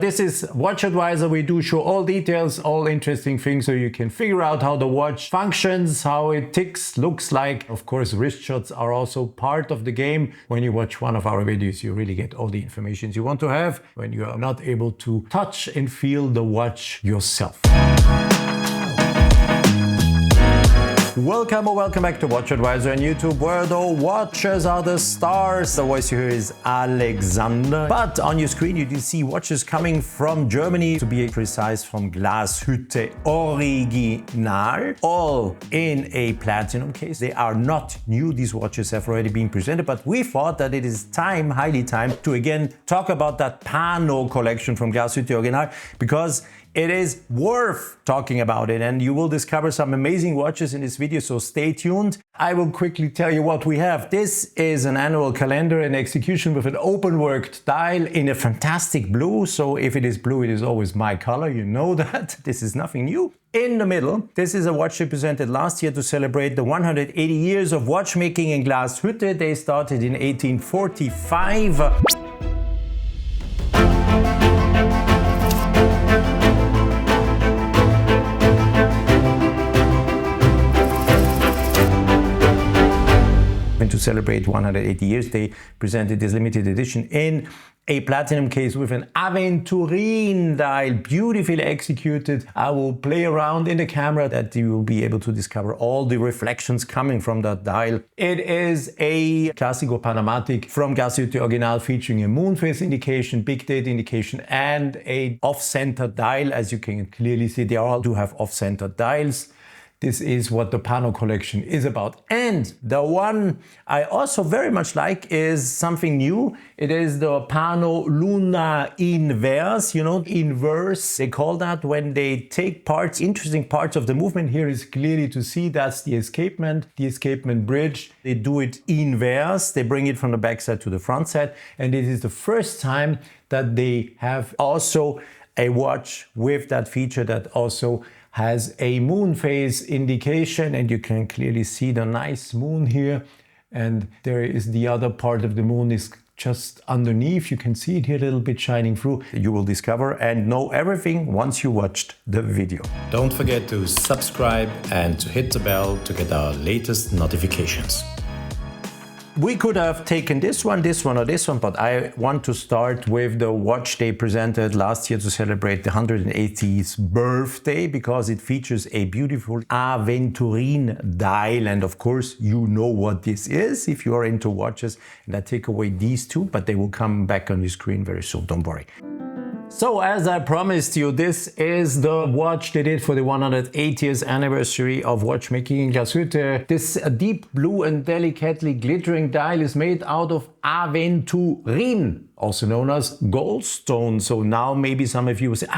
This is WatchAdvisor. We do show all details, all interesting things so you can figure out how the watch functions, how it ticks, looks like. Of course, wrist shots are also part of the game. When you watch one of our videos, you really get all the information you want to have when you are not able to touch and feel the watch yourself. Welcome or welcome back to WatchAdvisor on YouTube, where the watches are the stars. The voice you hear is Alexander. But on your screen you do see watches coming from Germany, to be precise from Glashütte Original, all in a platinum case. They are not new, these watches have already been presented, but we thought that it is time, highly time, to again talk about that Pano collection from Glashütte Original, because it is worth talking about it, and you will discover some amazing watches in this video, so stay tuned. I will quickly tell you what we have. This is an annual calendar in execution with an open worked dial in a fantastic blue. So if it is blue, it is always my color, you know that. This is nothing new. In the middle, this is a watch they presented last year to celebrate the 180 years of watchmaking in Glashütte. They started in 1845. To celebrate 180 years, they presented this limited edition in a platinum case with an Aventurine dial, beautifully executed. I will play around in the camera that you will be able to discover all the reflections coming from that dial. It is a Classico PanoMatic from Glashütte Original, featuring a moon phase indication, big date indication, and a off-center dial. As you can clearly see, they all do have off-center dials. This is what the Pano collection is about. And the one I also very much like is something new. It is the PanoLunar Inverse, inverse. They call that when they take parts, interesting parts of the movement. Here is clearly to see that's the escapement bridge. They do it inverse. They bring it from the back side to the front side. And it is the first time that they have also a watch with that feature that also has a moon phase indication, and you can clearly see the nice moon here, and there is the other part of the moon is just underneath. You can see it here a little bit shining through. You will discover and know everything once you watched the video. Don't forget to subscribe and to hit the bell to get our latest notifications. We could have taken this one, or this one, but I want to start with the watch they presented last year to celebrate the 180th birthday, because it features a beautiful Aventurine dial. And of course, you know what this is if you are into watches. And I take away these two, but they will come back on the screen very soon, don't worry. So as I promised you, this is the watch they did for the 180th anniversary of watchmaking in Glashütte. This deep blue and delicately glittering dial is made out of Aventurine, also known as goldstone. So now maybe some of you will say,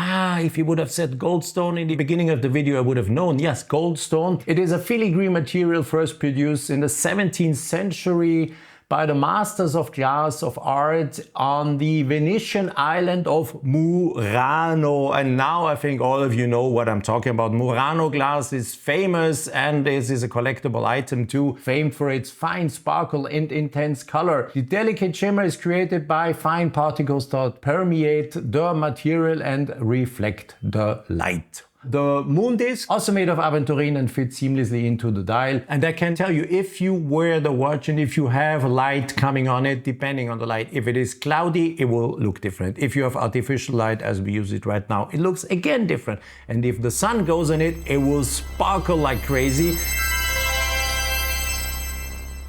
if you would have said goldstone in the beginning of the video, I would have known. Yes, goldstone. It is a filigree material first produced in the 17th century by the masters of glass of art on the Venetian island of Murano. And now I think all of you know what I'm talking about. Murano glass is famous, and this is a collectible item too, famed for its fine sparkle and intense color. The delicate shimmer is created by fine particles that permeate the material and reflect the light. The moon disc, also made of Aventurine and fits seamlessly into the dial. And I can tell you, if you wear the watch and if you have light coming on it, depending on the light, if it is cloudy, it will look different. If you have artificial light, as we use it right now, it looks again different. And if the sun goes on it, it will sparkle like crazy.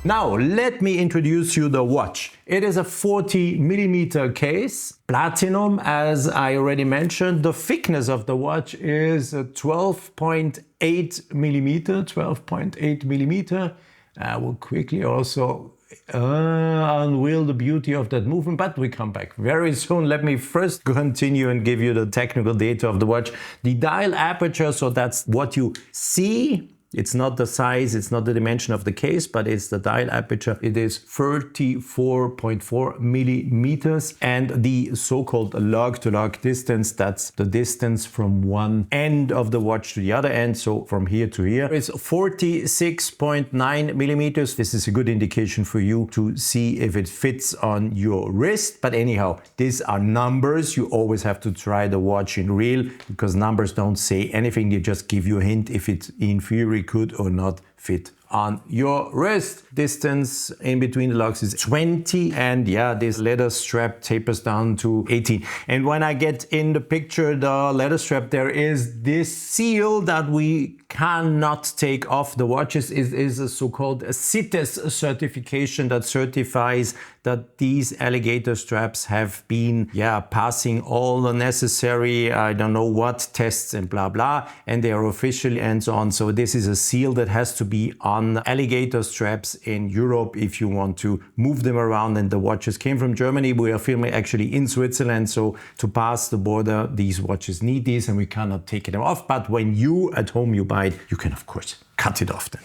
Now, let me introduce you the watch. It is a 40mm case, platinum, as I already mentioned. The thickness of the watch is 12.8mm. I will quickly also unveil the beauty of that movement, but we come back very soon. Let me first continue and give you the technical data of the watch. The dial aperture, so that's what you see It's not the size, it's not the dimension of the case, but it's the dial aperture. It is 34.4 millimeters, and the so-called log-to-log distance, that's the distance from one end of the watch to the other end, so from here to here, is 46.9 millimeters. This is a good indication for you to see if it fits on your wrist. But anyhow, these are numbers. You always have to try the watch in real, because numbers don't say anything. They just give you a hint if it in theory could or not fit on your wrist. Distance in between the lugs is 20, and yeah, this leather strap tapers down to 18. And when I get in the picture, the leather strap, there is this seal that we cannot take off the watches. It is a so-called CITES certification that certifies that these alligator straps have been passing all the necessary, I don't know what, tests and blah blah, and they are officially and so on. So this is a seal that has to be on alligator straps in Europe if you want to move them around. And the watches came from Germany. We are filming actually in Switzerland, so to pass the border, these watches need these, and we cannot take them off. But when you at home you buy it, you can of course cut it off then.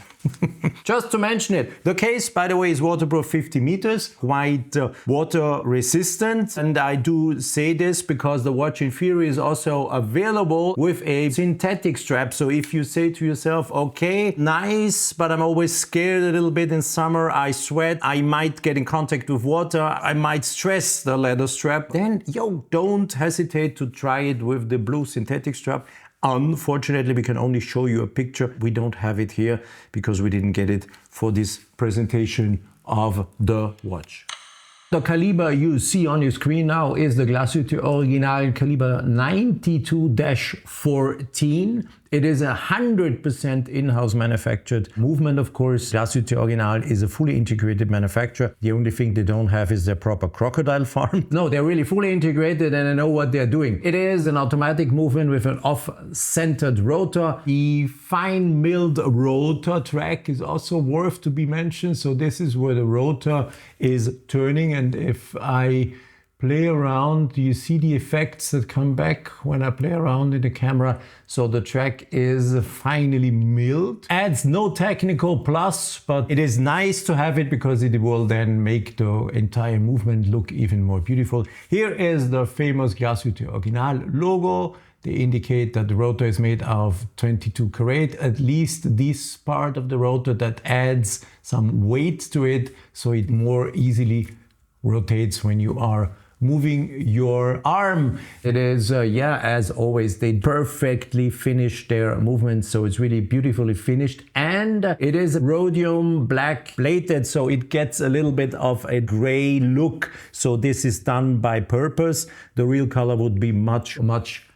Just to mention it, the case, by the way, is waterproof 50 meters, quite water resistant. And I do say this because the watch in theory is also available with a synthetic strap. So if you say to yourself, okay, nice, but I'm always scared a little bit in summer, I sweat, I might get in contact with water, I might stress the leather strap, then don't hesitate to try it with the blue synthetic strap. Unfortunately, we can only show you a picture. We don't have it here because we didn't get it for this presentation of the watch. The Calibre you see on your screen now is the Glashütte Original Calibre 92-14. It is 100% in-house manufactured movement, of course. Glashütte Original is a fully integrated manufacturer. The only thing they don't have is their proper crocodile farm. No, they're really fully integrated and I know what they're doing. It is an automatic movement with an off-centered rotor. The fine milled rotor track is also worth to be mentioned. So this is where the rotor is turning, and if I play around, you see the effects that come back when I play around in the camera. So the track is finely milled. Adds no technical plus, but it is nice to have it because it will then make the entire movement look even more beautiful. Here is the famous Glashütte Original logo. They indicate that the rotor is made of 22 karat, at least this part of the rotor that adds some weight to it, so it more easily rotates when you are moving your arm. It is, as always, they perfectly finish their movement, so it's really beautifully finished. And it is rhodium black plated, so it gets a little bit of a gray look. So this is done by purpose. The real color would be much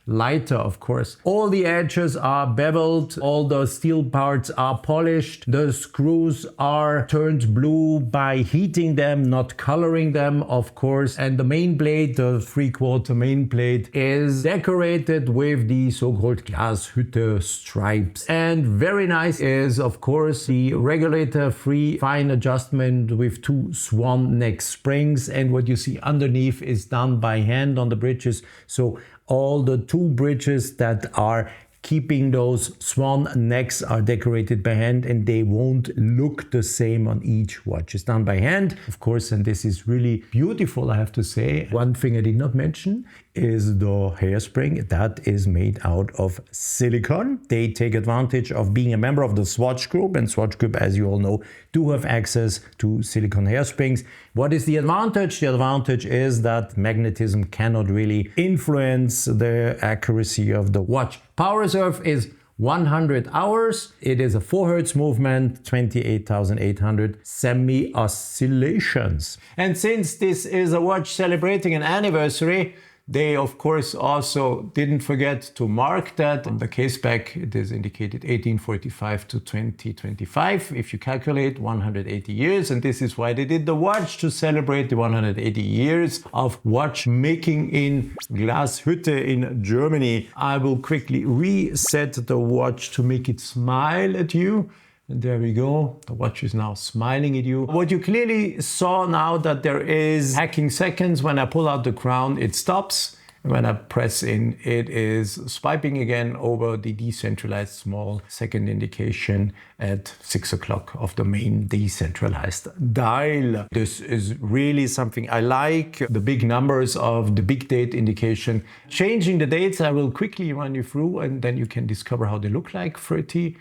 lighter, of course. All the edges are beveled, all the steel parts are polished, the screws are turned blue by heating them, not coloring them, of course. And the main plate, the 3/4 main plate, is decorated with the so-called Glashütte stripes. And very nice is, of course, the regulator-free fine adjustment with 2 swan-neck springs. And what you see underneath is done by hand on the bridges. So all the 2 bridges that are keeping those swan necks are decorated by hand, and they won't look the same on each watch. It's done by hand, of course, and this is really beautiful, I have to say. One thing I did not mention is the hairspring that is made out of silicone. They take advantage of being a member of the Swatch Group, and Swatch Group, as you all know, do have access to silicone hairsprings. What is the advantage? The advantage is that magnetism cannot really influence the accuracy of the watch. Power reserve is 100 hours. It is a 4 Hz movement, 28,800 semi-oscillations. And since this is a watch celebrating an anniversary, they of course also didn't forget to mark that. On the case back it is indicated 1845 to 2025. If you calculate 180 years, and this is why they did the watch, to celebrate the 180 years of watchmaking in Glashütte in Germany. I will quickly reset the watch to make it smile at you. And there we go, the watch is now smiling at you. What you clearly saw now, that there is hacking seconds. When I pull out the crown, it stops. When I press in, it is swiping again over the decentralized small second indication at 6 o'clock of the main decentralized dial. This is really something I like. The big numbers of the big date indication. Changing the dates, I will quickly run you through, and then you can discover how they look like. 30,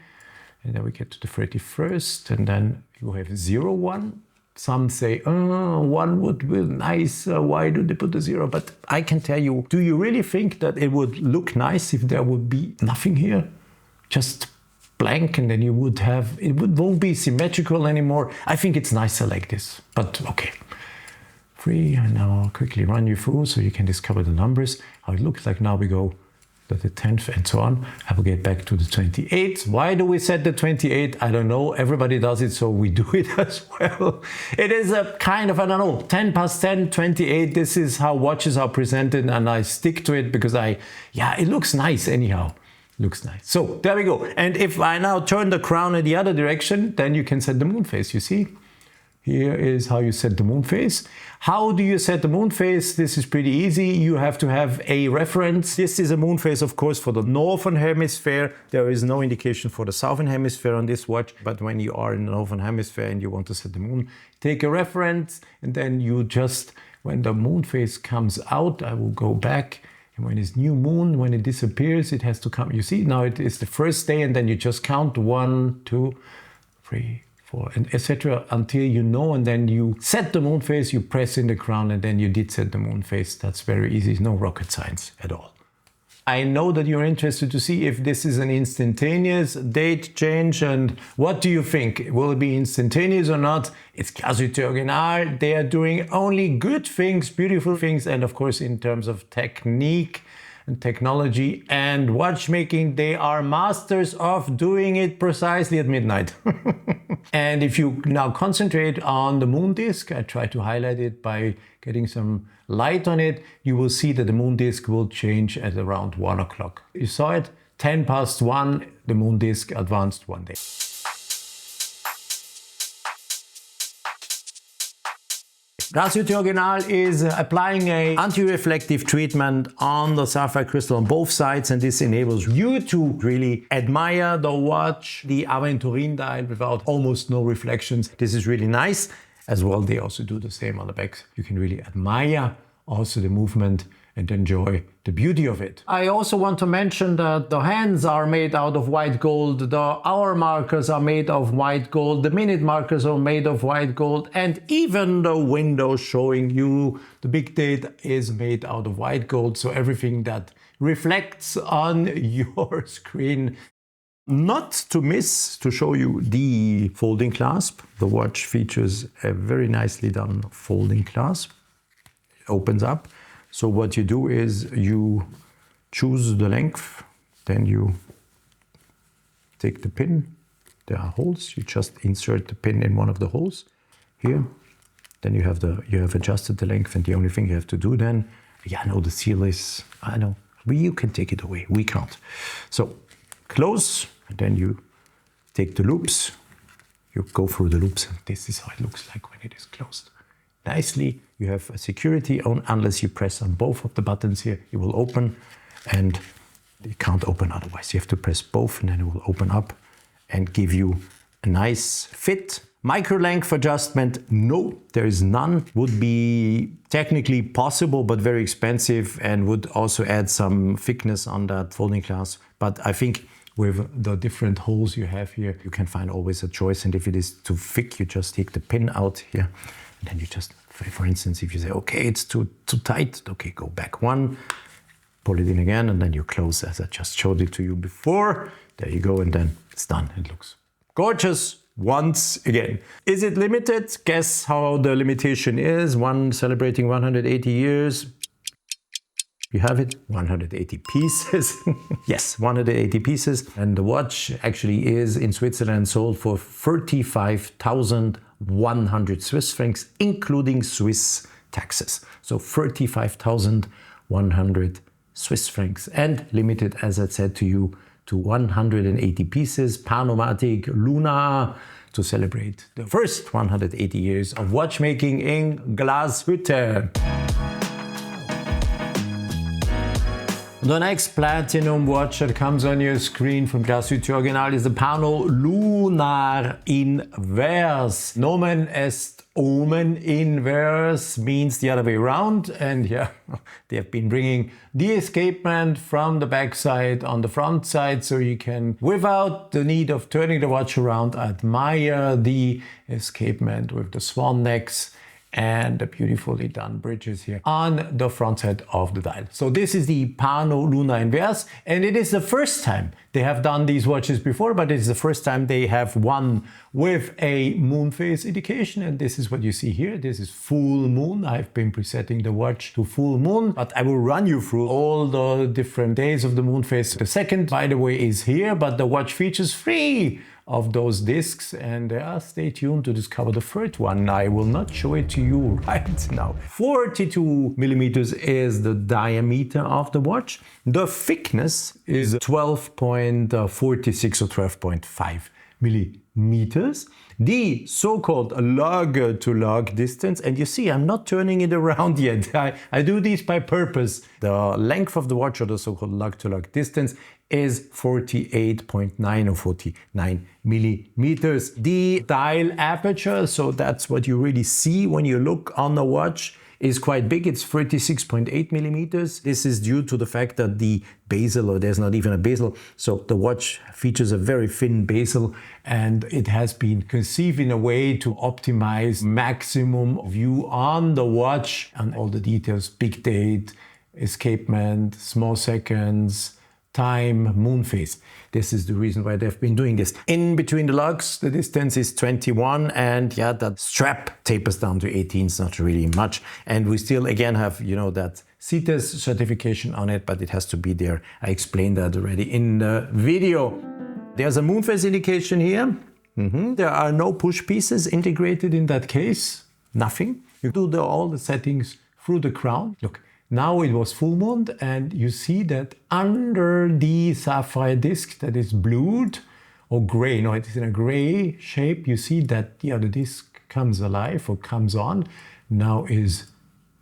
and then we get to the 31st, and then you have 01. Some say, oh, 1 would be nice, why do they put a 0? But I can tell you, do you really think that it would look nice if there would be nothing here? Just blank, and then you would have, won't be symmetrical anymore. I think it's nicer like this, but okay. 3, and now I'll quickly run you through so you can discover the numbers, how it looks like. Now we go to the 10th and so on. I will get back to the 28th. Why do we set the 28th? I don't know. Everybody does it, so we do it as well. It is a kind of, I don't know, 10 past 10, 28. This is how watches are presented, and I stick to it because it looks nice anyhow. Looks nice. So there we go. And if I now turn the crown in the other direction, then you can set the moon phase, you see? Here is how you set the moon phase. How do you set the moon phase? This is pretty easy. You have to have a reference. This is a moon phase, of course, for the northern hemisphere. There is no indication for the southern hemisphere on this watch. But when you are in the northern hemisphere and you want to set the moon, take a reference, and then you just, when the moon phase comes out, I will go back. And when it's new moon, when it disappears, it has to come. You see, now it is the first day, and then you just count 1, 2, 3, 4, and etc. until you know, and then you set the moon phase, you press in the crown, and then you did set the moon phase. That's very easy, no rocket science at all. I know that you're interested to see if this is an instantaneous date change, and what do you think? Will it be instantaneous or not? It's Glashütte Original. They are doing only good things, beautiful things, and of course in terms of technique and technology and watchmaking, they are masters of doing it precisely at midnight. And if you now concentrate on the moon disk, I try to highlight it by getting some light on it, you will see that the moon disk will change at around 1 o'clock. You saw it, 10 past 1, the moon disk advanced 1 day. Glashütte Original is applying an anti-reflective treatment on the sapphire crystal on both sides, and this enables you to really admire the watch, the Aventurine dial, without almost no reflections. This is really nice. As well, they also do the same on the back. You can really admire also the movement and enjoy the beauty of it. I also want to mention that the hands are made out of white gold, the hour markers are made of white gold, the minute markers are made of white gold, and even the window showing you the big date is made out of white gold, so everything that reflects on your screen. Not to miss to show you the folding clasp. The watch features a very nicely done folding clasp. It opens up. So what you do is you choose the length, then you take the pin. There are holes. You just insert the pin in one of the holes here. Then you have adjusted the length, and the only thing you have to do then, no, the seal is, I know, you can take it away. We can't. So close, and then you take the loops. You go through the loops, and this is how it looks like when it is closed. Nicely, you have a security on, unless you press on both of the buttons here, it will open, and it can't open otherwise. You have to press both, and then it will open up and give you a nice fit. Micro length adjustment, no, there is none. Would be technically possible, but very expensive, and would also add some thickness on that folding clasp. But I think with the different holes you have here, you can find always a choice. And if it is too thick, you just take the pin out here. And then you just, for instance, if you say, okay, it's too tight, okay, go back 1, pull it in again, and then you close as I just showed it to you before. There you go, and then it's done. It looks gorgeous once again. Is it limited? Guess how the limitation is. Celebrating 180 years. You have it, 180 pieces. Yes, 180 pieces. And the watch actually is in Switzerland sold for 35,100 Swiss francs, including Swiss taxes. So 35,100 Swiss francs, and limited, as I said to you, to 180 pieces. PanoMaticLunar, to celebrate the first 180 years of watchmaking in Glashütte. The next platinum watch that comes on your screen from Glashütte Original is the PanoLunar Inverse. Nomen est omen, inverse means the other way around, and yeah, they have been bringing the escapement from the back side on the front side, so you can, without the need of turning the watch around, admire the escapement with the swan necks and the beautifully done bridges here on the front side of the dial. So this is the PanoLunar Inverse, and it is the first time they have done these watches before, but it's the first time they have one with a moon phase indication, and this is what you see here. This is full moon. I've been presetting the watch to full moon, but I will run you through all the different days of the moon phase. The second, by the way, is here, but the watch features 3 of those discs, and stay tuned to discover the third one. I will not show it to you right now. 42 millimeters is the diameter of the watch. The thickness is 12.46 or 12.5 millimeters. The so-called lug-to-lug distance, and you see I'm not turning it around yet. I do these by purpose. The length of the watch, or the so-called lug-to-lug distance, is 48.9 or 49 millimeters. The dial aperture, so that's what you really see when you look on the watch, is quite big. It's 36.8 millimeters. This is due to the fact that the bezel, or there's not even a bezel, so the watch features a very thin bezel, and it has been conceived in a way to optimize maximum view on the watch and all the details: big date, escapement, small seconds, time, moon phase. This is the reason why they've been doing this. In between the lugs, the distance is 21, and yeah, that strap tapers down to 18. It's not really much. And we still, again, have, you know, that CITES certification on it, but it has to be there. I explained that already in the video. There's a moon phase indication here. There are no push pieces integrated in that case. Nothing. You do all the settings through the crown. Look. Now it was full moon, and you see that under the sapphire disc that is blued or gray, no, it is in a gray shape, you see that the disc comes alive or comes on. Now is,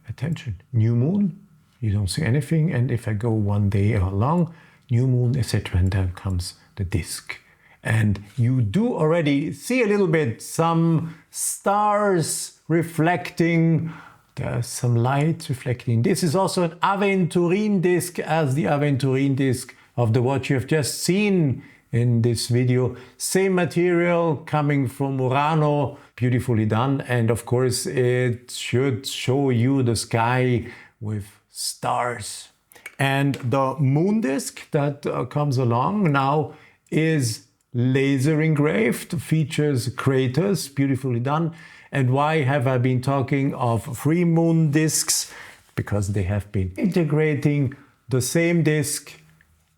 attention, new moon, you don't see anything, and if I go one day along, new moon, etc., and then comes the disc. And you do already see a little bit some stars reflecting. There's some light reflecting. This is also an Aventurine disc, as the Aventurine disc of the watch you have just seen in this video. Same material coming from Murano, beautifully done. And of course, it should show you the sky with stars. And the moon disc that comes along now is laser engraved, features craters, beautifully done. And why have I been talking of 3 moon discs? Because they have been integrating the same disc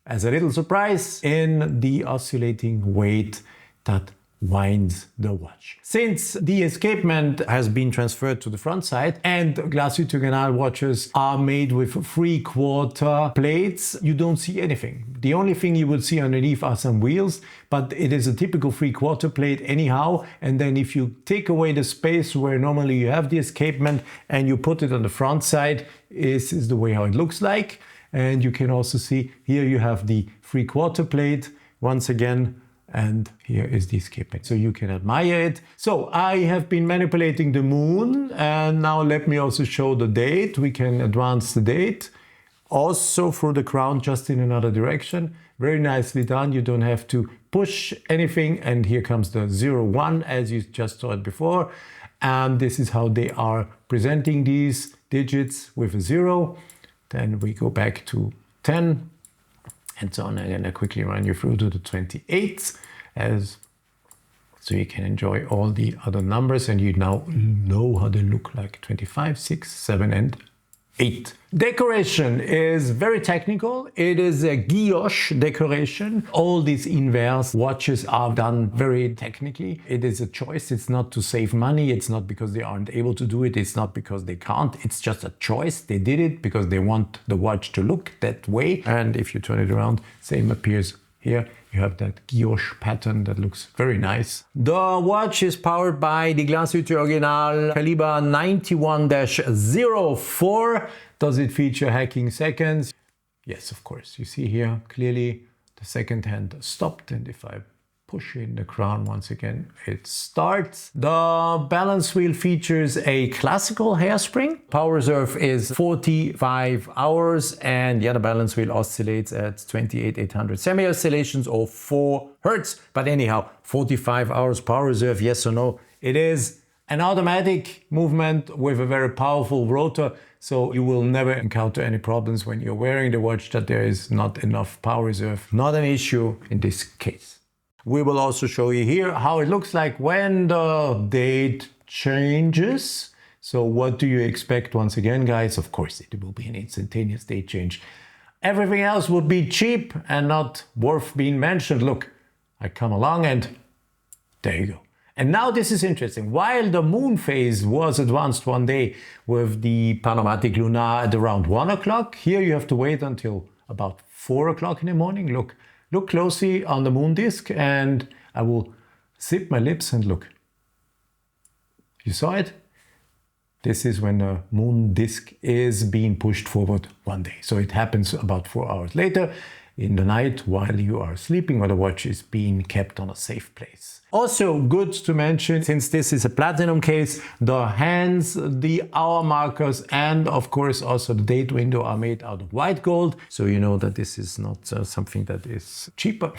as a little surprise in the oscillating weight that winds the watch. Since the escapement has been transferred to the front side and Glashütte Original watches are made with 3/4 plates, you don't see anything. The only thing you would see underneath are some wheels, but it is a typical 3/4 plate anyhow. And then if you take away the space where normally you have the escapement and you put it on the front side, this is the way how it looks like. And you can also see here you have the 3/4 plate once again, and here is the escapement, so you can admire it. So I have been manipulating the moon, and now let me also show the date. We can advance the date also through the crown, just in another direction. Very nicely done. You don't have to push anything, and here comes the 01 as you just saw it before. And this is how they are presenting these digits with a 0. Then we go back to 10. And so on. I'm going to quickly run you through to the 28th, so you can enjoy all the other numbers, and you now know how they look like: 25, 6, 7, and 8. Decoration is very technical. It is a guilloché decoration. All these inverse watches are done very technically. It is a choice. It's not to save money. It's not because they aren't able to do it. It's not because they can't. It's just a choice. They did it because they want the watch to look that way. And if you turn it around, same appears here. You have that guilloché pattern that looks very nice. The watch is powered by the Glashütte Original Calibre 91-04. Does it feature hacking seconds? Yes, of course. You see here clearly the second hand stopped, and if I push in the crown once again, it starts. The balance wheel features a classical hairspring. Power reserve is 45 hours, and the balance wheel oscillates at 28,800 semi-oscillations or 4 Hertz. But anyhow, 45 hours power reserve, yes or no? It is an automatic movement with a very powerful rotor, so you will never encounter any problems when you're wearing the watch that there is not enough power reserve. Not an issue in this case. We will also show you here how it looks like when the date changes. So what do you expect once again, guys? Of course, it will be an instantaneous date change. Everything else would be cheap and not worth being mentioned. Look, I come along and there you go. And now this is interesting. While the moon phase was advanced one day with the PanoMaticLunar at around 1 o'clock, here you have to wait until about 4 o'clock in the morning. Look closely on the moon disk, and I will zip my lips and look. You saw it? This is when the moon disk is being pushed forward one day. So it happens about 4 hours later in the night while you are sleeping, or the watch is being kept on a safe place. Also good to mention, since this is a platinum case, the hands, the hour markers, and of course also the date window are made out of white gold. So you know that this is not something that is cheaper,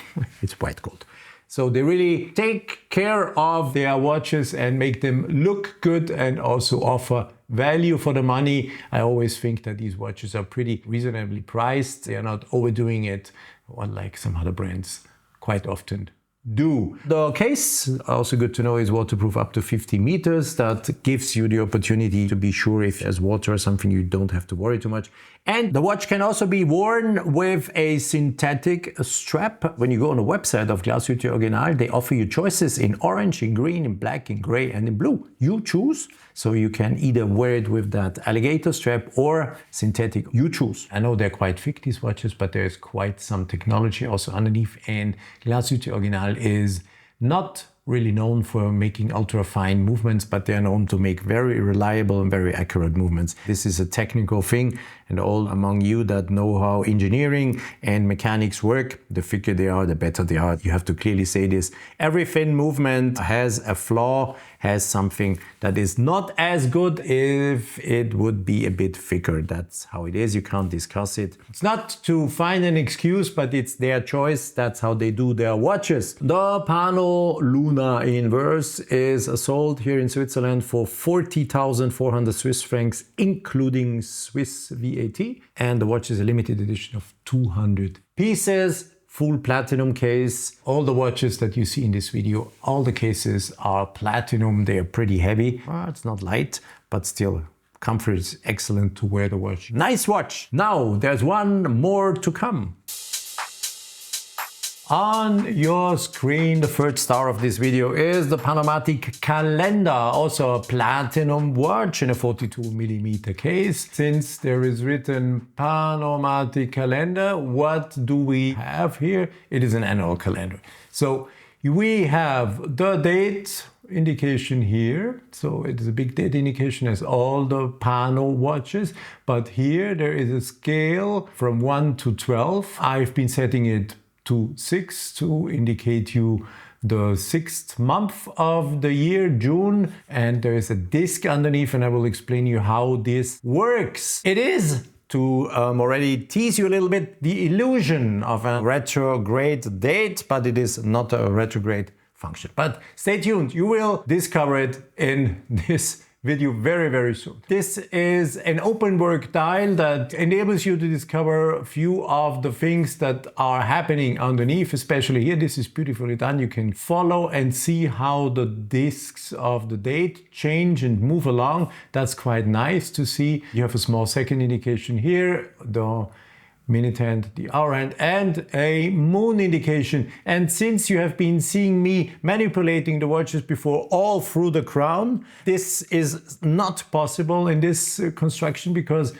it's white gold. So they really take care of their watches and make them look good and also offer value for the money. I always think that these watches are pretty reasonably priced. They are not overdoing it, unlike some other brands quite often do. The case, also good to know, is waterproof up to 50 meters. That gives you the opportunity to be sure if there's water or something, you don't have to worry too much. And the watch can also be worn with a synthetic strap. When you go on the website of Glashütte Original, they offer you choices in orange, in green, in black, in gray, and in blue. You choose. So you can either wear it with that alligator strap or synthetic. You choose. I know they're quite thick, these watches, but there's quite some technology also underneath. And Glashütte Original is not really known for making ultra fine movements, but they're known to make very reliable and very accurate movements. This is a technical thing, and all among you that know how engineering and mechanics work, the thicker they are, the better they are. You have to clearly say this. Every thin movement has a flaw, has something that is not as good if it would be a bit thicker. That's how it is. You can't discuss it. It's not to find an excuse, but it's their choice. That's how they do their watches. The PanoLunar Inverse is sold here in Switzerland for 40,400 Swiss francs, including Swiss VAT. And the watch is a limited edition of 200 pieces. Full platinum case. All the watches that you see in this video, all the cases are platinum. They are pretty heavy. It's not light, but still comfort is excellent to wear the watch. Nice watch. Now there's one more to come. On your screen, the third star of this video is the PanoMatic Calendar, also a platinum watch in a 42mm case. Since there is written PanoMatic Calendar, what do we have here? It is an annual calendar. So we have the date indication here. So it is a big date indication as all the Pano watches. But here there is a scale from 1 to 12. I've been setting it to 6 to indicate you the 6th month of the year, June, and there is a disc underneath, and I will explain you how this works. It is, to already tease you a little bit, the illusion of a retrograde date, but it is not a retrograde function. But stay tuned, you will discover it in this video very, very soon. This is an open work dial that enables you to discover a few of the things that are happening underneath, especially here. This is beautifully done. You can follow and see how the discs of the date change and move along. That's quite nice to see. You have a small second indication here, the minute hand, the hour hand, and a moon indication. And since you have been seeing me manipulating the watches before all through the crown, this is not possible in this construction, because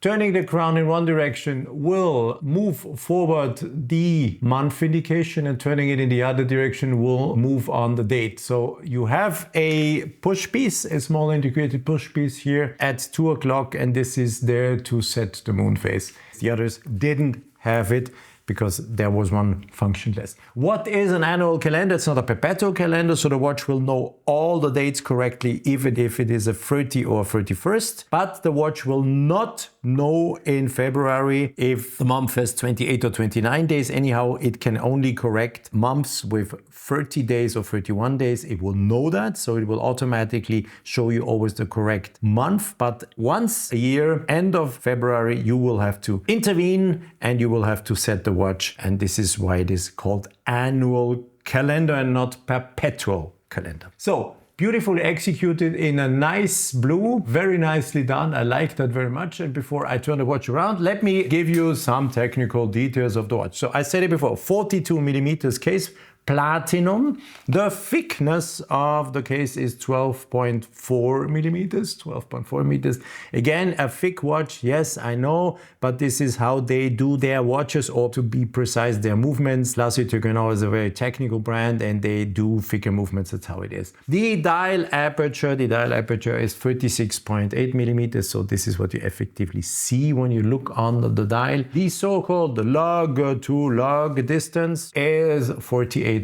turning the crown in one direction will move forward the month indication, and turning it in the other direction will move on the date. So you have a push piece, a small integrated push piece here at 2 o'clock, and this is there to set the moon phase. The others didn't have it because there was one function less. What is an annual calendar? It's not a perpetual calendar, so the watch will know all the dates correctly, even if it is a 30 or 31st. But the watch will not know in February if the month has 28 or 29 days. Anyhow, it can only correct months with 30 days or 31 days. It will know that, so it will automatically show you always the correct month. But once a year, end of February, you will have to intervene and you will have to set the watch. And this is why it is called annual calendar and not perpetual calendar. So, beautifully executed in a nice blue, very nicely done. I like that very much. And before I turn the watch around, let me give you some technical details of the watch. So I said it before, 42 millimeters case, platinum. The thickness of the case is 12.4 millimeters, 12.4 meters. Again, a thick watch, yes, I know, but this is how they do their watches, or to be precise, their movements. Glashütte is a very technical brand and they do thicker movements, that's how it is. The dial aperture is 36.8 millimeters, so this is what you effectively see when you look on the dial. The so-called log to log distance is 48.9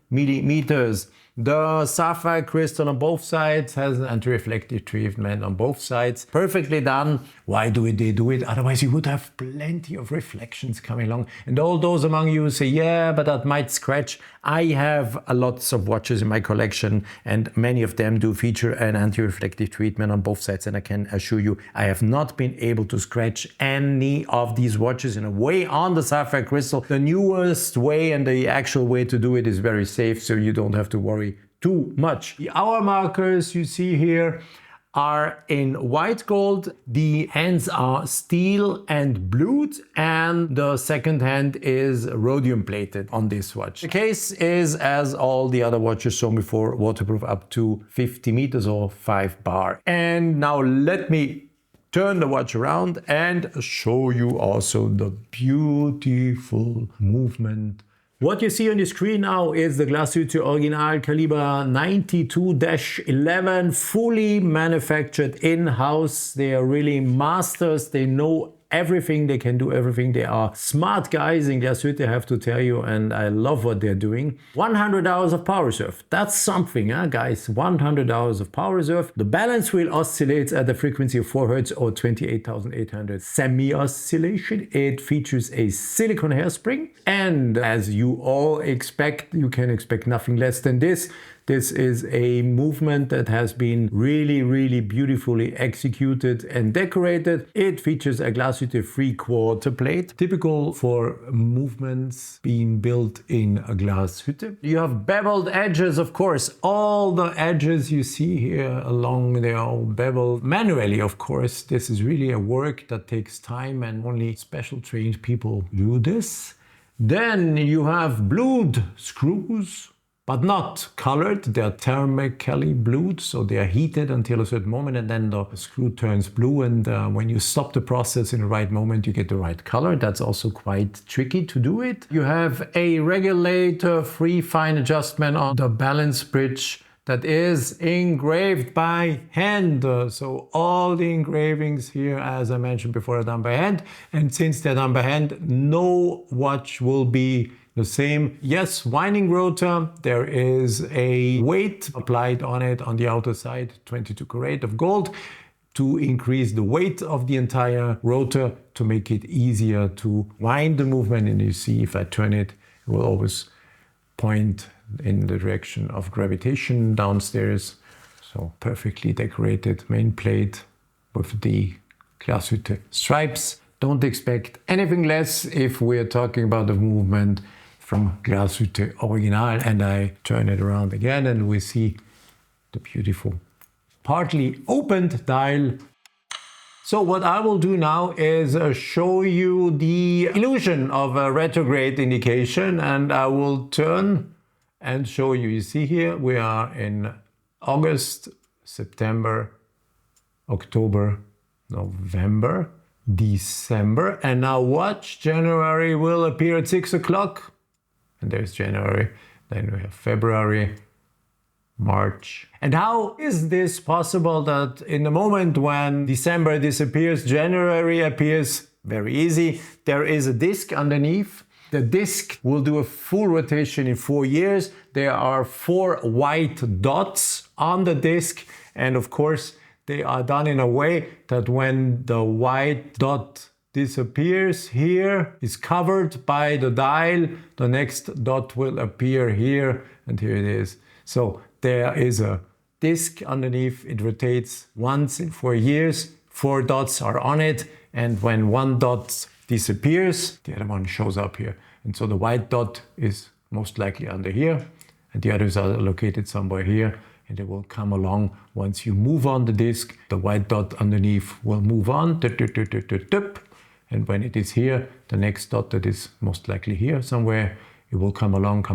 millimeters. The sapphire crystal on both sides has an anti-reflective treatment on both sides. Perfectly done. Why do they do it? Otherwise you would have plenty of reflections coming along. And all those among you who say, yeah, but that might scratch. I have lots of watches in my collection and many of them do feature an anti-reflective treatment on both sides. And I can assure you, I have not been able to scratch any of these watches in a way on the sapphire crystal. The newest way and the actual way to do it is very safe, so you don't have to worry too much. The hour markers you see here are in white gold. The hands are steel and blued, and the second hand is rhodium plated on this watch. The case is, as all the other watches shown before, waterproof up to 50 meters or 5 bar. And now let me turn the watch around and show you also the beautiful movement. What you see on the screen now is the Glashütte Original Calibre 92-11, fully manufactured in-house. They are really masters. They know everything, they can do everything. They are smart guys in Glashütte, I have to tell you, and I love what they're doing. 100 hours of power reserve. That's something, huh, guys? 100 hours of power reserve. The balance wheel oscillates at the frequency of 4 Hz or 28,800 semi-oscillation. It features a silicone hairspring, and as you all expect, you can expect nothing less than this. This is a movement that has been really, really beautifully executed and decorated. It features a Glashütte 3/4 plate, typical for movements being built in a Glashütte. You have beveled edges, of course. All the edges you see here along, they are all beveled manually, of course. This is really a work that takes time and only special trained people do this. Then you have blued screws, but not colored. They are thermically blued, so they are heated until a certain moment and then the screw turns blue, and when you stop the process in the right moment you get the right color. That's also quite tricky to do it. You have a regulator free fine adjustment on the balance bridge that is engraved by hand. So all the engravings here, as I mentioned before, are done by hand, and since they're done by hand, no watch will be the same. Yes, winding rotor, there is a weight applied on it on the outer side, 22 karat of gold, to increase the weight of the entire rotor to make it easier to wind the movement. And you see, if I turn it, it will always point in the direction of gravitation downstairs. So perfectly decorated main plate with the Glashütte stripes. Don't expect anything less if we're talking about the movement from Glashütte Original. And I turn it around again and we see the beautiful partly opened dial. So what I will do now is show you the illusion of a retrograde indication, and I will turn and show you. You see here we are in August, September, October, November, December, and now watch, January will appear at 6 o'clock. And there's January, then we have February, March. And how is this possible that in the moment when December disappears, January appears Very easy. There is a disc underneath. The disc will do a full rotation in 4 years. There are 4 white dots on the disc, and of course they are done in a way that when the white dot disappears here, is covered by the dial, the next dot will appear here, and here it is. So there is a disc underneath. It rotates once in 4 years. 4 dots are on it, and when one dot disappears, the other one shows up here. And so the white dot is most likely under here, and the others are located somewhere here, and they will come along. Once you move on the disc, the white dot underneath will move on, and when it is here, the next dot that is most likely here somewhere, it will come along,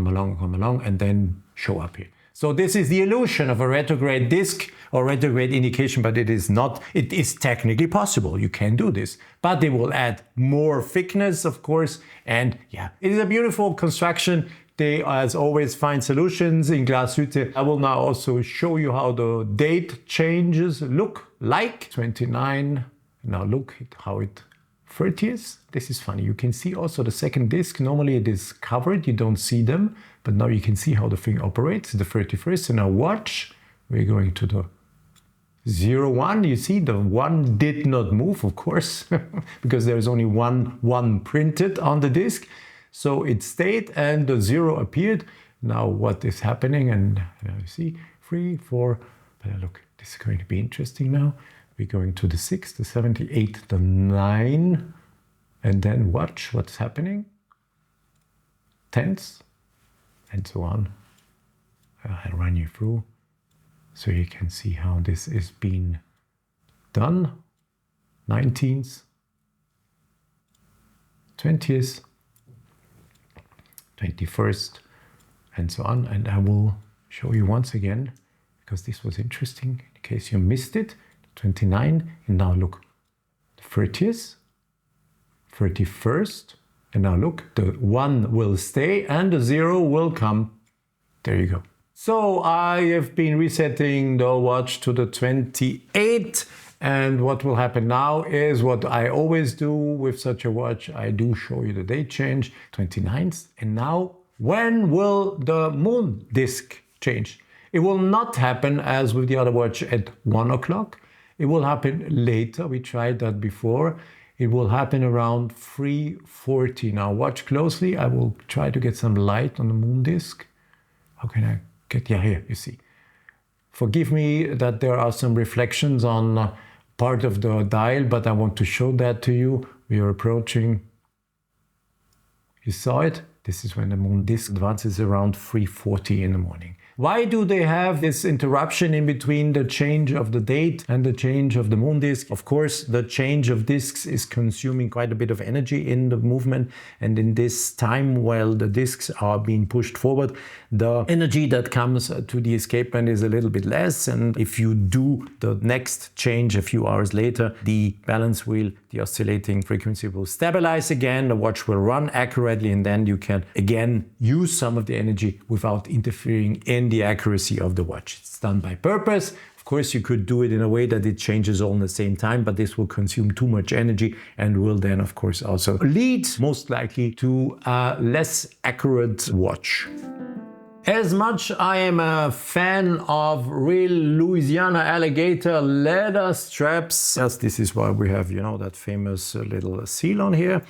and then show up here. So this is the illusion of a retrograde disc or retrograde indication, but it is not. It is technically possible. You can do this, but they will add more thickness, of course. And yeah, it is a beautiful construction. They, as always, find solutions in Glashütte. I will now also show you how the date changes look like. 29. Now look at how it 30th. This is funny. You can see also the second disc. Normally it is covered. You don't see them. But now you can see how the thing operates. The 31st. And now watch. We're going to the 01. You see the 1 did not move, of course, because there's only one printed on the disc. So it stayed and the 0 appeared. Now what is happening? And you see 3, 4. But look, this is going to be interesting now. We're going to the 6, the 7, the 8, the 9. And then watch what's happening. 10th. And so on. I'll run you through so you can see how this is being done. 19th, 20th, 21st, and so on. And I will show you once again, because this was interesting, in case you missed it. 29, and now look, the 30th, 31st, and now look, the 1 will stay and the 0 will come. There you go. So I have been resetting the watch to the 28th, and what will happen now is what I always do with such a watch. I do show you the date change, 29th, and now when will the moon disc change? It will not happen as with the other watch at 1 o'clock. It will happen later. We tried that before. It will happen around 3:40. Now watch closely. I will try to get some light on the moon disc. How can I get, yeah, here, you see. Forgive me that there are some reflections on part of the dial, but I want to show that to you. We are approaching, you saw it? This is when the moon disc advances around 3:40 in the morning. Why do they have this interruption in between the change of the date and the change of the moon disk? Of course, the change of disks is consuming quite a bit of energy in the movement, and in this time while the disks are being pushed forward, the energy that comes to the escapement is a little bit less, and if you do the next change a few hours later, the balance wheel, the oscillating frequency will stabilize again, the watch will run accurately, and then you can again use some of the energy without interfering in the accuracy of the watch. It's done by purpose. Of course, you could do it in a way that it changes all in the same time, but this will consume too much energy and will then, of course, also lead most likely to a less accurate watch. As much I am a fan of real Louisiana alligator leather straps, yes, this is why we have, you know, that famous little seal on here.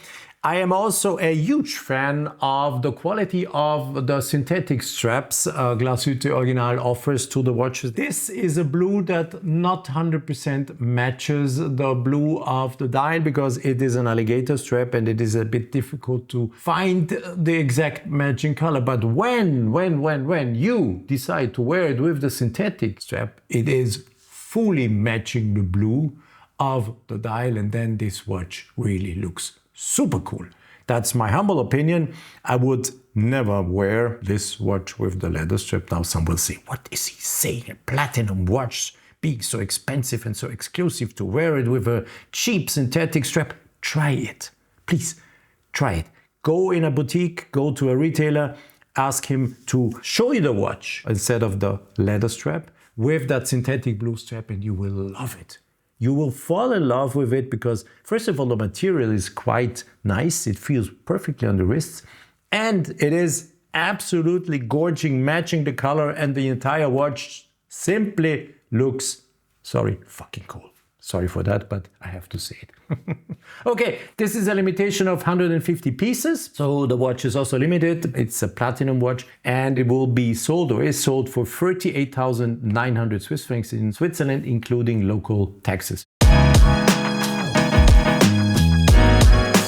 I am also a huge fan of the quality of the synthetic straps Glashütte Original offers to the watches. This is a blue that not 100% matches the blue of the dial because it is an alligator strap and it is a bit difficult to find the exact matching color. But when you decide to wear it with the synthetic strap, it is fully matching the blue of the dial, and then this watch really looks super cool. That's my humble opinion. I would never wear this watch with the leather strap. Now some will say, what is he saying? A platinum watch being so expensive and so exclusive to wear it with a cheap synthetic strap? Try it. Please, try it. Go in a boutique, go to a retailer, ask him to show you the watch instead of the leather strap with that synthetic blue strap, and you will love it. You will fall in love with it because, first of all, the material is quite nice. It feels perfectly on the wrists. And it is absolutely gorging, matching the color, and the entire watch simply looks, fucking cool. Sorry for that, but I have to say it. Okay, this is a limitation of 150 pieces. So the watch is also limited. It's a platinum watch and it will be sold or is sold for 38,900 Swiss francs in Switzerland, including local taxes.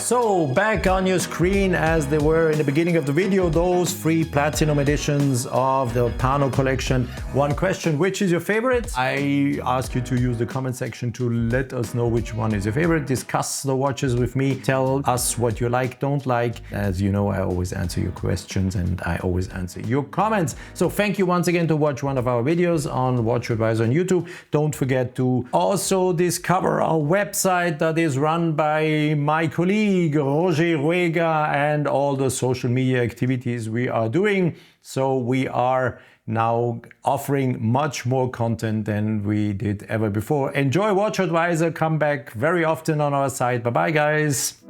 So back on your screen as they were in the beginning of the video, those 3 platinum editions of the Pano collection. One question, which is your favorite? I ask you to use the comment section to let us know which one is your favorite. Discuss the watches with me. Tell us what you like, don't like. As you know, I always answer your questions and I always answer your comments. So thank you once again to watch one of our videos on WatchAdvisor on YouTube. Don't forget to also discover our website that is run by my colleague Roger Ruega and all the social media activities we are doing. So we are now offering much more content than we did ever before. Enjoy WatchAdvisor. Come back very often on our site. Bye bye, guys.